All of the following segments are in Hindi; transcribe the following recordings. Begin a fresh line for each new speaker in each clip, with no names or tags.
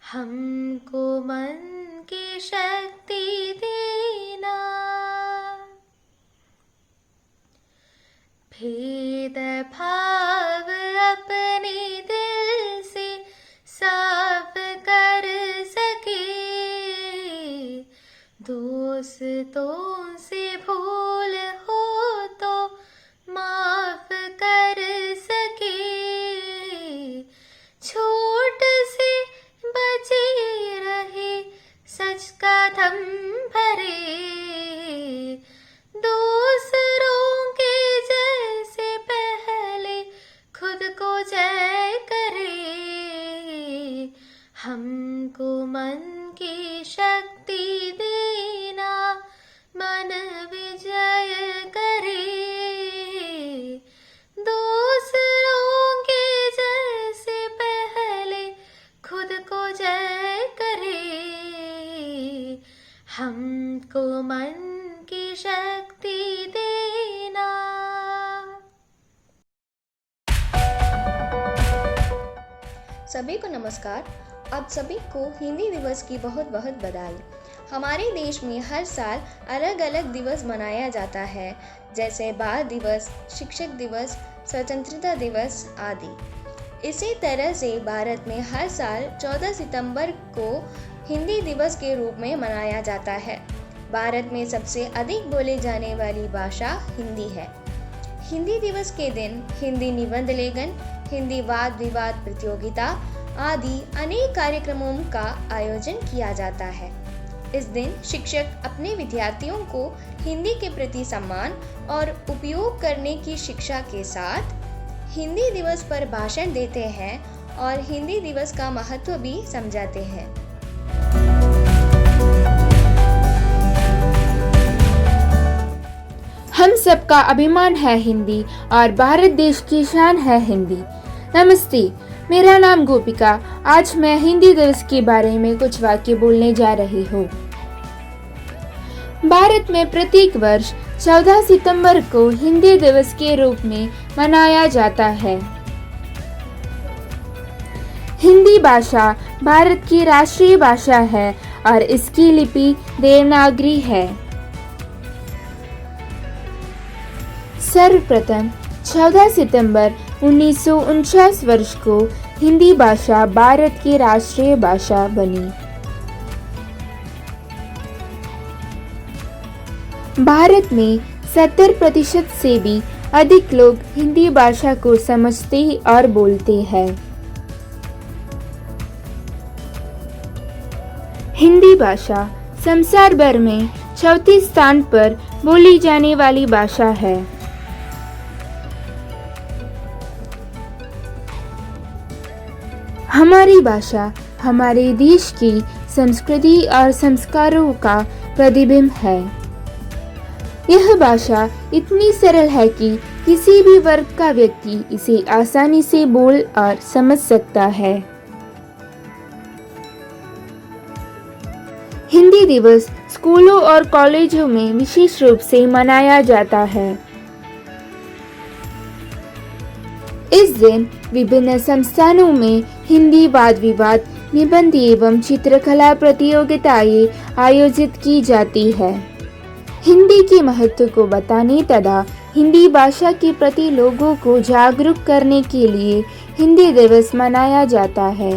हमको मन की शक्ति देना, भेद भाव अपने दिल से साफ कर सके, दोस्तों से भूल हो तो माफ कर सके, झूठ से बचे रहे सच का दम भरे, दूसरों के जैसे पहले खुद को जय करे, हमको मन की शक्ति देना, मन विजय करे, दूसरों के जैसे पहले खुद को जय करे, हमको मन की शक्ति देना।
सभी को नमस्कार। आप सभी को हिंदी दिवस की बहुत बहुत बधाई। हमारे देश में हर साल अलग अलग दिवस मनाया जाता है, जैसे बाल दिवस, शिक्षक दिवस, स्वतंत्रता दिवस आदि। इसी तरह से भारत में हर साल 14 सितंबर को हिंदी दिवस के रूप में मनाया जाता है। भारत में सबसे अधिक बोले जाने वाली भाषा हिंदी है। हिंदी दिवस के दिन हिंदी निबंध लेखन, हिंदी वाद विवाद प्रतियोगिता आदि अनेक कार्यक्रमों का आयोजन किया जाता है। इस दिन शिक्षक अपने विद्यार्थियों को हिंदी के प्रति सम्मान और उपयोग करने की शिक्षा के साथ हिंदी दिवस पर भाषण देते हैं और हिंदी दिवस का महत्व भी समझाते हैं।
हम सबका अभिमान है हिंदी और भारत देश की शान है हिंदी। नमस्ते, मेरा नाम गोपिका। आज मैं हिंदी दिवस के बारे में कुछ वाक्य बोलने जा रही हूँ। भारत में प्रत्येक वर्ष 14 सितंबर को हिंदी दिवस के रूप में मनाया जाता है। हिंदी भाषा भारत की राष्ट्रीय भाषा है और इसकी लिपि देवनागरी है। सर्वप्रथम 14 सितंबर 1949 वर्ष को हिंदी भाषा भारत की राष्ट्रीय भाषा बनी। भारत में 70% से भी अधिक लोग हिंदी भाषा को समझते और बोलते हैं। हिंदी भाषा संसार भर में 34 स्थान पर बोली जाने वाली भाषा है। हमारी भाषा हमारे देश की संस्कृति और संस्कारों का प्रतिबिंब है। यह भाषा इतनी सरल है कि किसी भी वर्ग का व्यक्ति इसे आसानी से बोल और समझ सकता है। हिंदी दिवस स्कूलों और कॉलेजों में विशेष रूप से मनाया जाता है। इस दिन विभिन्न संस्थानों में हिंदी वाद विवाद, निबंध एवं चित्रकला प्रतियोगिताएं आयोजित की जाती है। हिंदी के महत्व को बताने तथा हिंदी भाषा के प्रति लोगों को जागरूक करने के लिए हिंदी दिवस मनाया जाता है।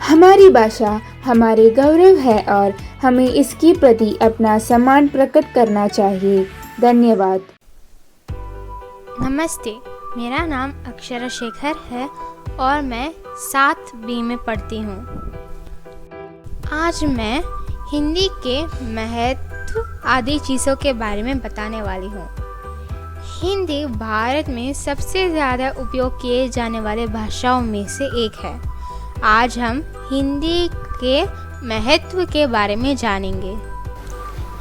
हमारी भाषा हमारे गौरव है और हमें इसके प्रति अपना सम्मान प्रकट करना चाहिए। धन्यवाद।
नमस्ते, मेरा नाम अक्षरा शेखर है और मैं 7B में पढ़ती हूँ। आज मैं हिंदी के महत्व आदि चीज़ों के बारे में बताने वाली हूँ। हिंदी भारत में सबसे ज़्यादा उपयोग किए जाने वाले भाषाओं में से एक है। आज हम हिंदी के महत्व के बारे में जानेंगे।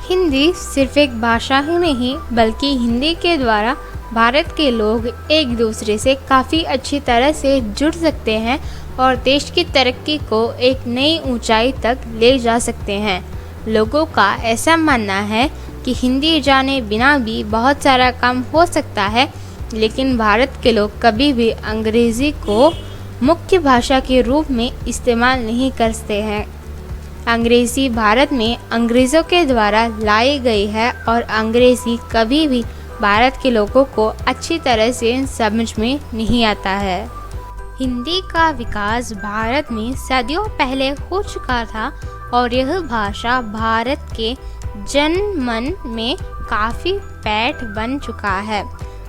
हिंदी सिर्फ एक भाषा ही नहीं बल्कि हिंदी के द्वारा भारत के लोग एक दूसरे से काफ़ी अच्छी तरह से जुड़ सकते हैं और देश की तरक्की को एक नई ऊंचाई तक ले जा सकते हैं। लोगों का ऐसा मानना है कि हिंदी जाने बिना भी बहुत सारा काम हो सकता है, लेकिन भारत के लोग कभी भी अंग्रेज़ी को मुख्य भाषा के रूप में इस्तेमाल नहीं करते हैं। अंग्रेज़ी भारत में अंग्रेज़ों के द्वारा लाई गई है और अंग्रेज़ी कभी भी भारत के लोगों को अच्छी तरह से समझ में नहीं आता है। हिंदी का विकास भारत में सदियों पहले हो चुका था और यह भाषा भारत के जनमन में काफ़ी पैठ बन चुका है।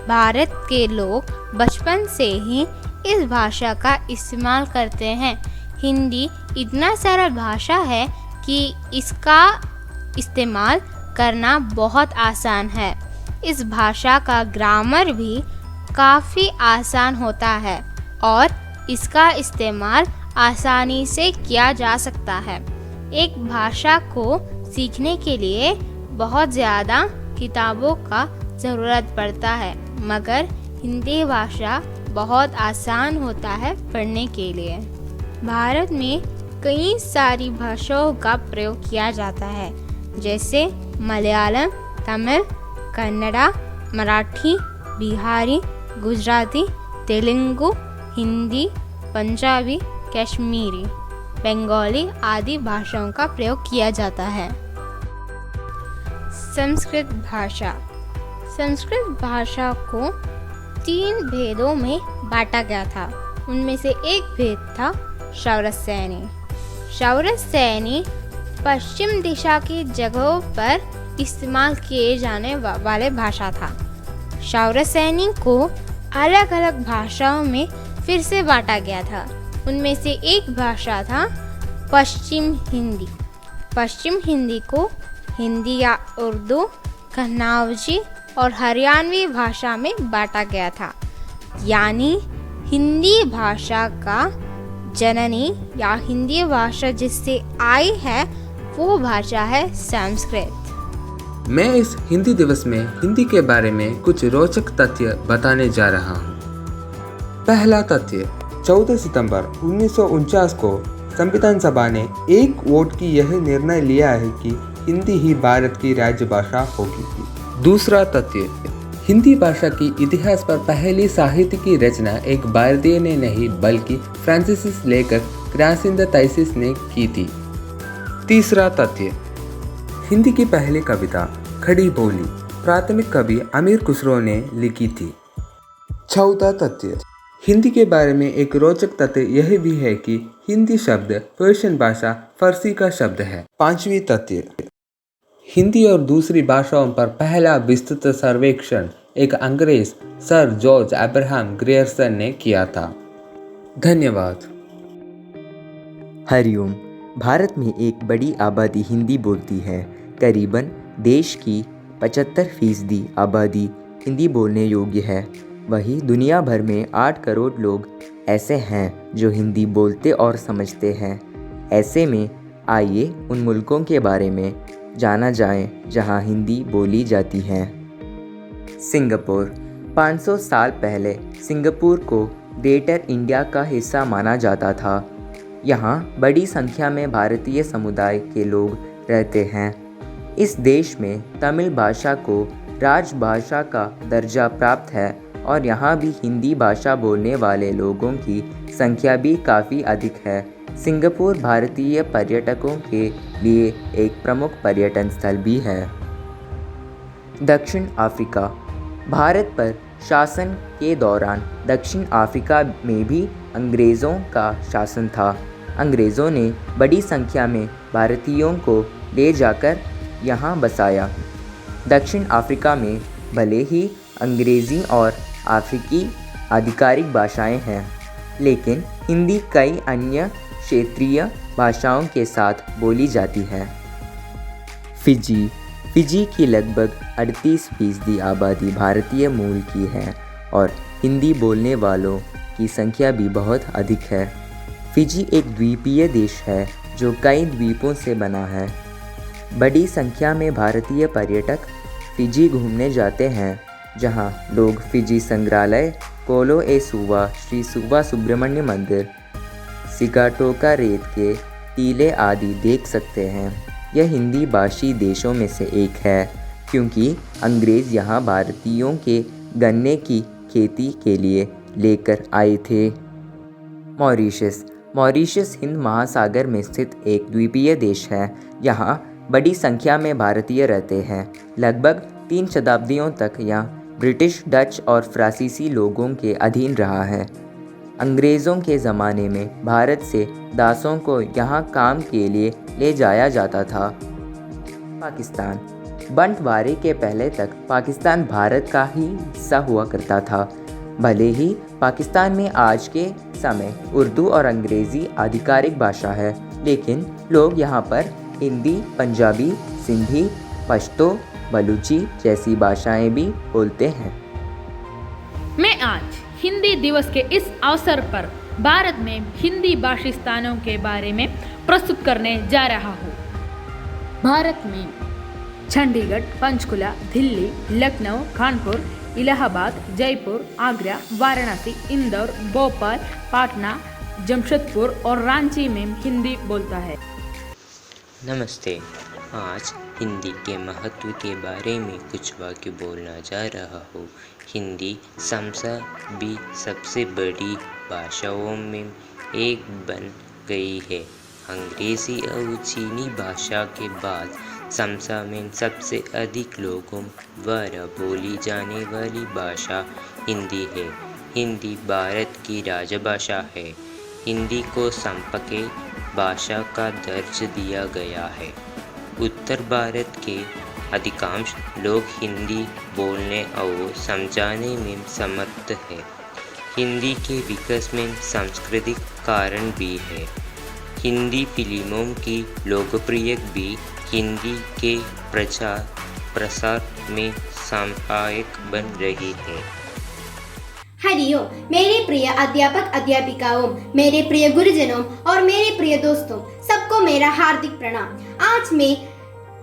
भारत के लोग बचपन से ही इस भाषा का इस्तेमाल करते हैं। हिंदी इतना सरल भाषा है कि इसका इस्तेमाल करना बहुत आसान है। इस भाषा का ग्रामर भी काफ़ी आसान होता है और इसका इस्तेमाल आसानी से किया जा सकता है। एक भाषा को सीखने के लिए बहुत ज़्यादा किताबों का ज़रूरत पड़ता है, मगर हिंदी भाषा बहुत आसान होता है पढ़ने के लिए। भारत में कई सारी भाषाओं का प्रयोग किया जाता है, जैसे मलयालम, तमिल, कन्नड़ा, मराठी, बिहारी, गुजराती, तेलुगु, हिंदी, पंजाबी, कश्मीरी, बंगाली आदि भाषाओं का प्रयोग किया जाता है। संस्कृत भाषा। संस्कृत भाषा को 3 भेदों में बांटा गया था। उनमें से एक भेद था शौरसेनी। शौरसेनी पश्चिम दिशा की जगहों पर इस्तेमाल किए जाने वाले भाषा था। शौरसेनी को अलग अलग भाषाओं में फिर से बांटा गया था। उनमें से एक भाषा था पश्चिम हिंदी। पश्चिम हिंदी को हिंदी या उर्दू, कन्नौजी और हरियाणवी भाषा में बांटा गया था। यानी हिंदी भाषा का जननी या हिंदी भाषा जिससे आई है वो भाषा है संस्कृत।
मैं इस हिंदी दिवस में हिंदी के बारे में कुछ रोचक तथ्य बताने जा रहा हूँ। पहला तथ्य, 14 सितंबर 1949 को संविधान सभा ने एक वोट की यह निर्णय लिया है कि हिंदी ही भारत की राज्यभाषा होगी। दूसरा तथ्य, हिंदी भाषा की इतिहास पर पहली साहित्य की रचना एक भारतीय ने नहीं बल्कि फ्रांसीसी लेखक क्रासिंद तैसीस ने की थी। तीसरा तथ्य, हिंदी की पहली कविता खड़ी बोली प्राथमिक कवि अमीर खुसरो ने लिखी थी। चौथा तथ्य, हिंदी के बारे में एक रोचक तथ्य यह भी है कि हिंदी शब्द पर्शियन भाषा फारसी का शब्द है। पांचवी तथ्य, हिंदी और दूसरी भाषाओं पर पहला विस्तृत सर्वेक्षण एक अंग्रेज सर जॉर्ज अब्राहम ग्रियर्सन ने किया था। धन्यवाद।
हरिओम। भारत में एक बड़ी आबादी हिंदी बोलती है। करीबन देश की 75% आबादी हिंदी बोलने योग्य है। वहीं दुनिया भर में 8 करोड़ लोग ऐसे हैं जो हिंदी बोलते और समझते हैं। ऐसे में आइए उन मुल्कों के बारे में जाना जाए जहां हिंदी बोली जाती है। सिंगापुर। 500 साल पहले सिंगापुर को ग्रेटर इंडिया का हिस्सा माना जाता था। यहाँ बड़ी संख्या में भारतीय समुदाय के लोग रहते हैं। इस देश में तमिल भाषा को राजभाषा का दर्जा प्राप्त है और यहाँ भी हिंदी भाषा बोलने वाले लोगों की संख्या भी काफ़ी अधिक है। सिंगापुर भारतीय पर्यटकों के लिए एक प्रमुख पर्यटन स्थल भी है। दक्षिण अफ्रीका। भारत पर शासन के दौरान दक्षिण अफ्रीका में भी अंग्रेज़ों का शासन था। अंग्रेज़ों ने बड़ी संख्या में भारतीयों को ले जाकर यहाँ बसाया। दक्षिण अफ्रीका में भले ही अंग्रेज़ी और अफ्रीकी आधिकारिक भाषाएं हैं, लेकिन हिंदी कई अन्य क्षेत्रीय भाषाओं के साथ बोली जाती है। फिजी। फिजी की लगभग 38% आबादी भारतीय मूल की है और हिंदी बोलने वालों की संख्या भी बहुत अधिक है। फिजी एक द्वीपीय देश है जो कई द्वीपों से बना है। बड़ी संख्या में भारतीय पर्यटक फिजी घूमने जाते हैं, जहां लोग फिजी संग्रहालय, कोलो ए सुवा, श्री सुवा सुब्रमण्य मंदिर, सिगाटोका रेत के टीले आदि देख सकते हैं। यह हिंदी भाषी देशों में से एक है क्योंकि अंग्रेज़ यहाँ भारतीयों के गन्ने की खेती के लिए लेकर आए थे। मॉरिशस हिंद महासागर में स्थित एक द्वीपीय देश है। यहाँ बड़ी संख्या में भारतीय रहते हैं। लगभग 3 शताब्दियों तक यह ब्रिटिश, डच और फ्रांसीसी लोगों के अधीन रहा है। अंग्रेज़ों के ज़माने में भारत से दासों को यहाँ काम के लिए ले जाया जाता था। पाकिस्तान बंटवारे के पहले तक पाकिस्तान भारत का ही हिस्सा हुआ करता था। भले ही पाकिस्तान में आज के समय उर्दू और अंग्रेज़ी आधिकारिक भाषा है, लेकिन लोग यहाँ पर हिंदी, पंजाबी, सिंधी, पश्तो, बलूची जैसी भाषाएं भी बोलते हैं।
मैं आज हिंदी दिवस के इस अवसर पर भारत में हिंदी भाषी स्थानों के बारे में प्रस्तुत करने जा रहा हूँ। भारत में चंडीगढ़, पंचकुला, दिल्ली, लखनऊ, कानपुर, इलाहाबाद, जयपुर, आगरा, वाराणसी, इंदौर, भोपाल, पटना, जमशेदपुर और रांची में हिंदी बोलता है।
नमस्ते, आज हिंदी के महत्व के बारे में कुछ वाक्य बोलना जा रहा हूँ। हिंदी समसा भी सबसे बड़ी भाषाओं में एक बन गई है। अंग्रेज़ी और चीनी भाषा के बाद समसा में सबसे अधिक लोगों द्वारा बोली जाने वाली भाषा हिंदी है। हिंदी भारत की राजभाषा है। हिंदी को संपर्क भाषा का दर्ज दिया गया है। उत्तर भारत के अधिकांश लोग हिंदी बोलने और समझाने में समर्थ है। हिंदी के विकास में सांस्कृतिक कारण भी है। हिंदी फिल्मों की लोकप्रियता भी हिंदी के प्रचार प्रसार में सहायक बन रही है।
हरिओम, मेरे प्रिय अध्यापक अध्यापिकाओं, मेरे प्रिय गुरुजनों और मेरे प्रिय दोस्तों, सबको मेरा हार्दिक प्रणाम। आज मैं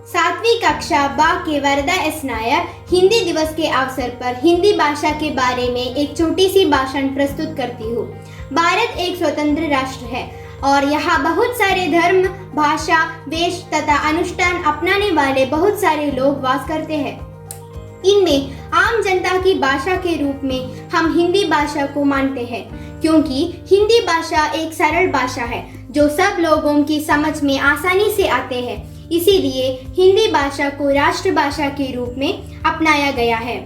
7वीं कक्षा बा के वरदा एस नायर हिंदी दिवस के अवसर पर हिंदी भाषा के बारे में एक छोटी सी भाषण प्रस्तुत करती हूँ। भारत एक स्वतंत्र राष्ट्र है और यहाँ बहुत सारे धर्म, भाषा, वेश तथा अनुष्ठान अपनाने वाले बहुत सारे लोग वास करते हैं। इनमें आम जनता की भाषा के रूप में हम हिंदी भाषा को मानते हैं, क्योंकि हिंदी भाषा एक सरल भाषा है जो सब लोगों की समझ में आसानी से आते हैं। इसीलिए हिंदी भाषा को राष्ट्रभाषा के रूप में अपनाया गया है।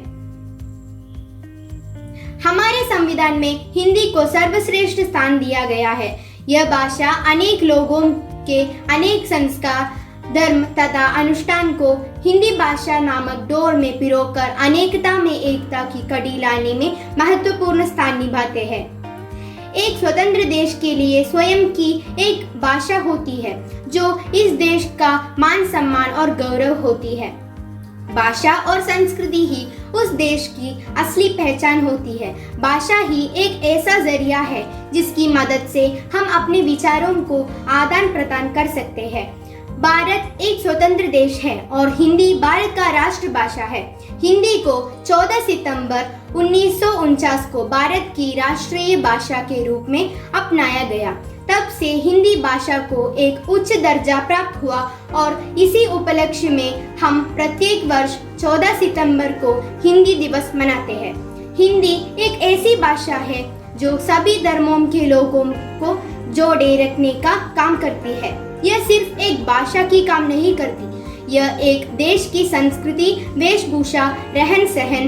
हमारे संविधान में हिंदी को सर्वश्रेष्ठ स्थान दिया गया है। यह भाषा अनेक लोगों के अनेक संस्कार, धर्म तथा अनुष्ठान को हिंदी भाषा नामक डोर में पिरोकर अनेकता में एकता की कड़ी लाने में महत्वपूर्ण स्थान निभाते हैं। एक स्वतंत्र देश के लिए स्वयं की एक भाषा होती है जो इस देश का मान सम्मान और गौरव होती है। भाषा और संस्कृति ही उस देश की असली पहचान होती है। भाषा ही एक ऐसा जरिया है जिसकी मदद से हम अपने विचारों को आदान प्रदान कर सकते हैं। भारत एक स्वतंत्र देश है और हिंदी भारत का राष्ट्रभाषा है। हिंदी को 14 सितंबर 1949 को भारत की राष्ट्रीय भाषा के रूप में अपनाया गया। तब से हिंदी भाषा को एक उच्च दर्जा प्राप्त हुआ और इसी उपलक्ष्य में हम प्रत्येक वर्ष 14 सितंबर को हिंदी दिवस मनाते हैं। हिंदी एक ऐसी भाषा है जो सभी धर्मों के लोगों को जोड़े रखने का काम करती है। यह सिर्फ एक भाषा की काम नहीं करती, यह एक देश की संस्कृति, वेशभूषा, रहन सहन,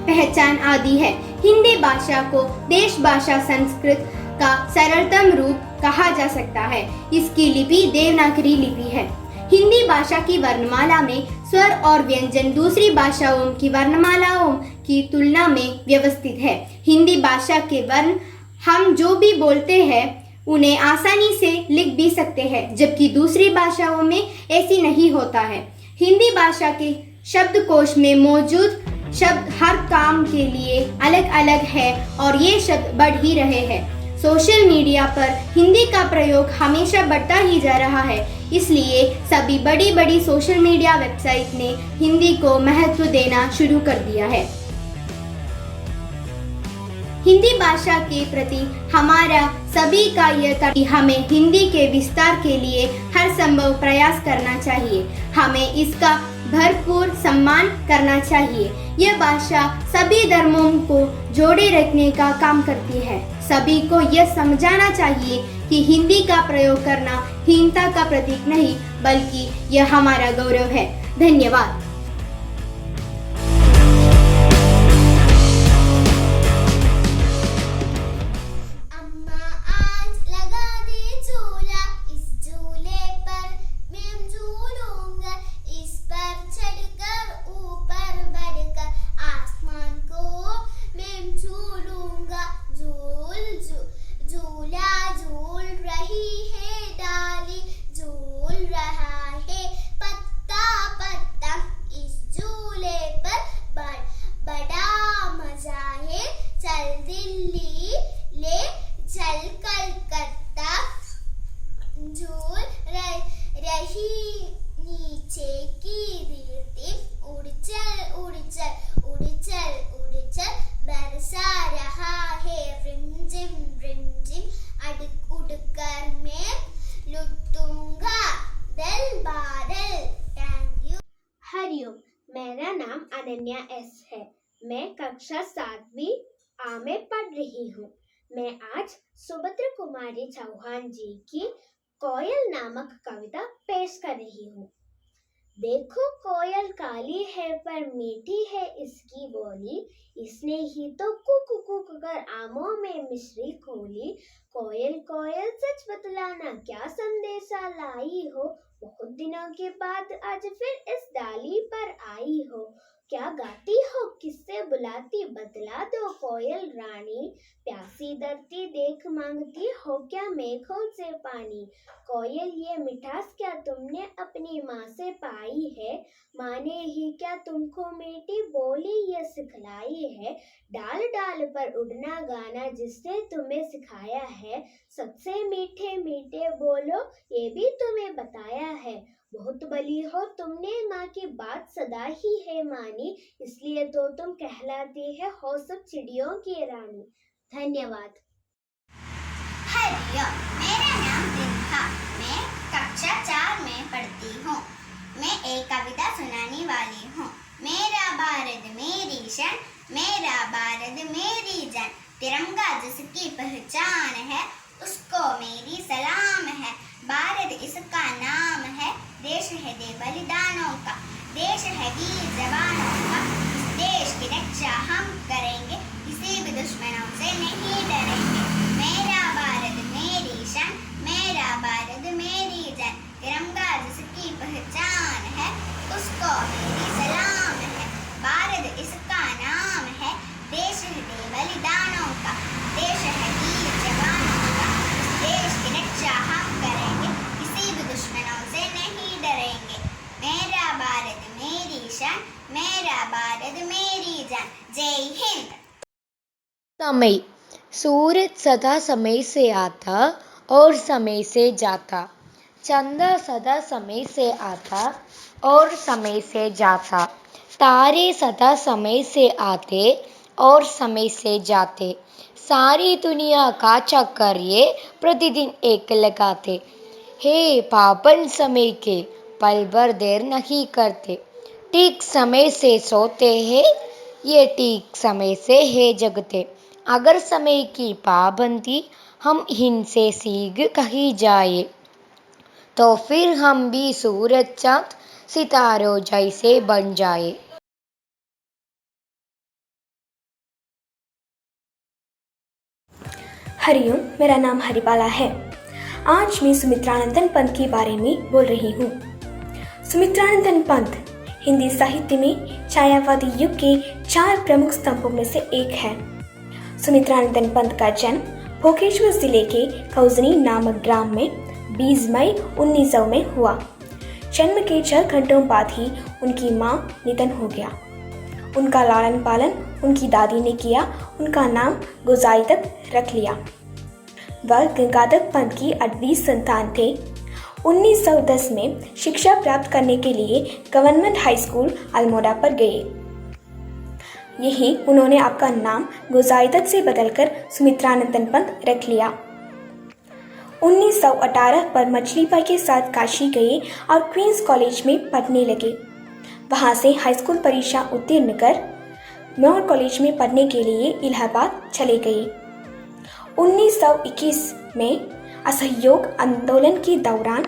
पहचान आदि है। हिंदी भाषा को देश भाषा संस्कृत का सरलतम रूप कहा जा सकता है। इसकी लिपि देवनागरी लिपि है। हिंदी भाषा की वर्णमाला में स्वर और व्यंजन दूसरी भाषाओं की वर्णमालाओं की तुलना में व्यवस्थित है। हिंदी भाषा के वर्ण हम जो भी बोलते हैं उन्हें आसानी से लिख भी सकते हैं, जबकि दूसरी भाषाओं में ऐसी नहीं होता है। हिंदी भाषा के शब्दकोश में मौजूद शब्द हर काम के लिए अलग अलग है और ये शब्द बढ़ ही रहे हैं। सोशल मीडिया पर हिंदी का प्रयोग हमेशा बढ़ता ही जा रहा है, इसलिए सभी बड़ी बड़ी सोशल मीडिया वेबसाइट ने हिंदी को महत्व देना शुरू कर दिया है। हिंदी भाषा के प्रति हमारा सभी का यह था कि हमें हिंदी के विस्तार के लिए हर संभव प्रयास करना चाहिए। हमें इसका भरपूर सम्मान करना चाहिए। यह भाषा सभी धर्मों को जोड़े रखने का काम करती है। सभी को यह समझाना चाहिए कि हिंदी का प्रयोग करना हीनता का प्रतीक नहीं, बल्कि यह हमारा गौरव है। धन्यवाद। हरिओम, मेरा नाम अनन्या एस है। मैं कक्षा 7वीं A में पढ़ रही हूँ। मैं आज सुभद्रा कुमारी चौहान जी की कोयल नामक कविता पेश कर रही हूँ। देखो कोयल काली है पर मीठी है इसकी बोली, इसने ही तो कुकू कुकू कर आमों में मिश्री खोली। कोयल कोयल सच बतलाना क्या संदेशा लाई हो, बहुत दिनों के बाद आज फिर इस डाली पर आई हो। क्या गाती हो किससे बुलाती बतला दो कोयल रानी, प्यासी धरती देख मांगती हो क्या मेघों से पानी। कोयल ये मिठास क्या तुमने अपनी माँ से पाई है, माँ ने ही क्या तुमको मीठी बोली ये सिखलाई है। डाल डाल पर उड़ना गाना जिसने तुम्हें सिखाया है, सबसे मीठे मीठे बोलो ये भी तुम्हें बताया है। बहुत बली हो तुमने माँ की बात सदा ही है मानी, इसलिए तो तुम कहलाती है हो सब चिड़ियों की रानी। धन्यवाद।
हरिओम, मेरा नाम दिलहा, मैं कक्षा 4 में पढ़ती हूँ। मैं एक कविता सुनाने वाली हूँ। मेरा भारत मेरी शान, मेरा भारत मेरी जान, तिरंगा जिसकी पहचान है उसको मेरी सलाम है। भारत इसका नाम है, देश है दे बलिदानों का, देश है वीर जवानों का। इस देश की रक्षा हम करेंगे, किसी भी दुश्मनों से नहीं डरेंगे। मेरा भारत मेरी शान, मेरा भारत मेरी जान, तिरंगा जिसकी पहचान है उसको मेरी सलाम है। भारत इसका नाम है, देश है दे बलिदानों का, देश है वीर जवानों का। इस देश की रक्षा हम करेंगे, किसी भी दुश्मनों से नहीं डरेंगे। मेरा भारत मेरी शान, मेरा भारत मेरी जान। जय हिंद।
समय, सूरज सदा समय से आता और समय से जाता, चंदा सदा समय से आता और समय से जाता, तारे सदा समय से आते और समय से जाते, सारी दुनिया का चक्कर ये प्रतिदिन एक लगाते। हे पावन समय के पल भर देर नहीं करते, ठीक समय से सोते हैं ये ठीक समय से है जगते। अगर समय की पाबंदी हम इनसे सीख कही जाए, तो फिर हम भी सूरज चाँद सितारों जैसे बन जाए।
हरिओम, मेरा नाम हरिबाला है। आज मैं सुमित्रानंदन पंत के बारे में बोल रही हूँ। सुमित्रानंदन पंत हिंदी साहित्य में छायावादी युग के 4 प्रमुख स्तंभों में से एक है। सुमित्रानंदन पंत का जन्म भोगेश्वर जिले के कौजनी नामक ग्राम में 20 मई 1900 में हुआ। जन्म के 6 घंटों बाद ही उनकी मां निधन हो गया। उनका लालन पालन उनकी दादी ने किया। उनका नाम गुजाइदत रख लिया। वह गंगाधर पंत की 8वीं संतान थे। 1910 में शिक्षा प्राप्त करने के लिए गवर्नमेंट हाई स्कूल अल्मोड़ा पर गए। यहीं उन्होंने आपका नाम गुजाइदत से बदलकर सुमित्रानंदन पंत रख लिया। 1918 पर मछलीबाई के साथ काशी गए और क्वींस कॉलेज में पढ़ने लगे। वहाँ से हाई स्कूल परीक्षा उत्तीर्ण कर मॉर कॉलेज में पढ़ने के लिए इलाहाबाद चले गए। 1921 में असहयोग आंदोलन के दौरान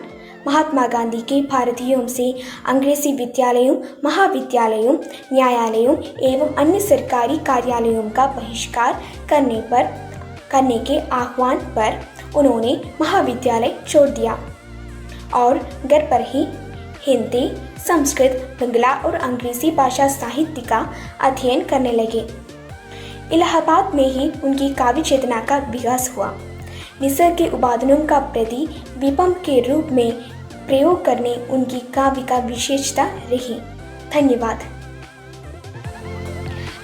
महात्मा गांधी के भारतीयों से अंग्रेजी विद्यालयों, महाविद्यालयों, न्यायालयों एवं अन्य सरकारी कार्यालयों का बहिष्कार करने के आह्वान पर उन्होंने महाविद्यालय छोड़ दिया और घर पर ही हिंदी, संस्कृत, बंगला और अंग्रेजी भाषा साहित्य का अध्ययन करने लगे। इलाहाबाद में ही उनकी काव्य चेतना का विकास हुआ। निसर्ग के उपादानों का प्रतिबिंब के रूप में प्रयोग करने उनकी काव्य का विशेषता रही। धन्यवाद।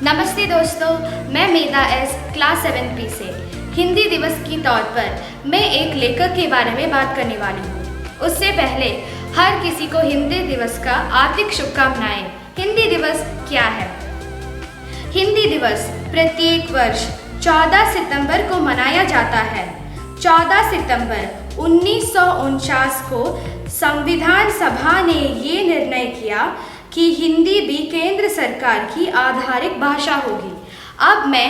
नमस्ते दोस्तों, मैं मेधा एस क्लास 7B से हिंदी दिवस की तौर पर मैं एक लेखक के बारे में बात करने वाली हूँ। उससे पहले हर किसी को हिंदी दिवस का हार्दिक शुभकामनाएं। हिंदी दिवस क्या है? हिंदी दिवस प्रत्येक वर्ष 14 सितंबर को मनाया जाता है। 14 सितंबर 1949 को संविधान सभा ने ये निर्णय किया कि हिंदी भी केंद्र सरकार की आधारिक भाषा होगी। अब मैं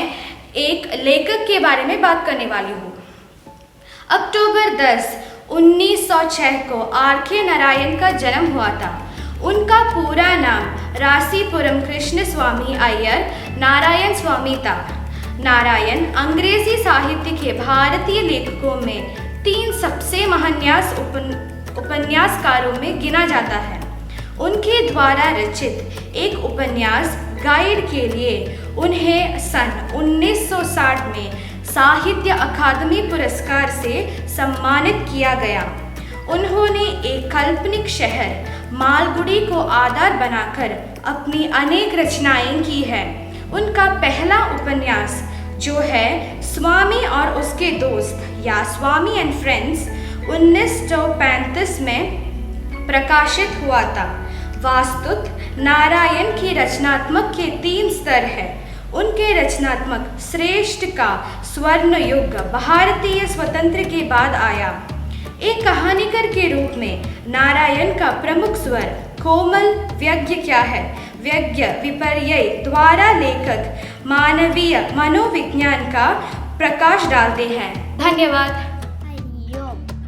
एक लेखक के बारे में बात करने वाली हूँ। अक्टूबर 10, 1906 को R.K. नारायण का जन्म हुआ था। उनका पूरा नाम रासीपुरम कृष्ण स्वामी अय्यर नारायण स्वामी था। नारायण अंग्रेजी साहित्य के भारतीय लेखकों में 3 सबसे महान्यास उपन्यासकारों में गिना जाता है। उनके द्वारा रचित एक उपन्यास गाइड के लिए उन्हें सन 1960 में साहित्य अकादमी पुरस्कार से सम्मानित किया गया। उन्होंने एक काल्पनिक शहर मालगुडी को आधार बनाकर अपनी अनेक रचनाएं की हैं। उनका पहला उपन्यास जो है स्वामी और उसके दोस्त या स्वामी एंड फ्रेंड्स 1935 में प्रकाशित हुआ था। वास्तुत नारायण की रचनात्मक के 3 स्तर हैं। उनके रचनात्मक श्रेष्ठ का स्वर्ण युग भारतीय स्वतंत्र के बाद आया। एक कहानीकार के रूप में नारायण का प्रमुख स्वर कोमल व्यंग्य क्या है? व्यंग्य विपर्यय द्वारा लेखक मानवीय मनोविज्ञान का प्रकाश डालते हैं। धन्यवाद।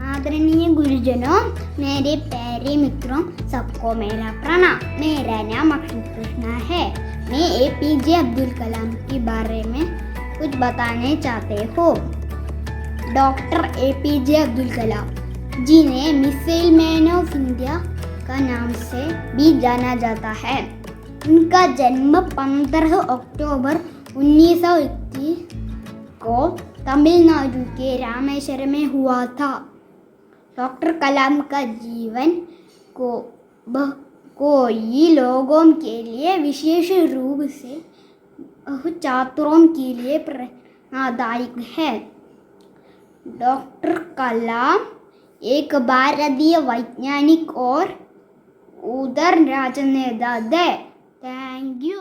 आदरणीय गुरुजनों, मेरे प्यारे मित्रों, सबको मेरा प्रणाम। मेरा नाम अक्षय कृष्णा है। मैं APJ अब्दुल कलाम के बारे में कुछ बताने चाहते हो। डॉक्टर APJ अब्दुल कलाम, जिन्हें मिसाइल मैन ऑफ इंडिया का नाम से भी जाना जाता है, उनका जन्म 15 अक्टूबर 1931 को तमिलनाडु के रामेश्वरम में हुआ था। डॉक्टर कलाम का जीवन कोई लोगों के लिए विशेष रूप से छात्रों के लिए प्रेरणादायक है। डॉक्टर कलाम एक भारतीय वैज्ञानिक और उदार राजनेता थे। Thank you.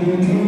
Thank you.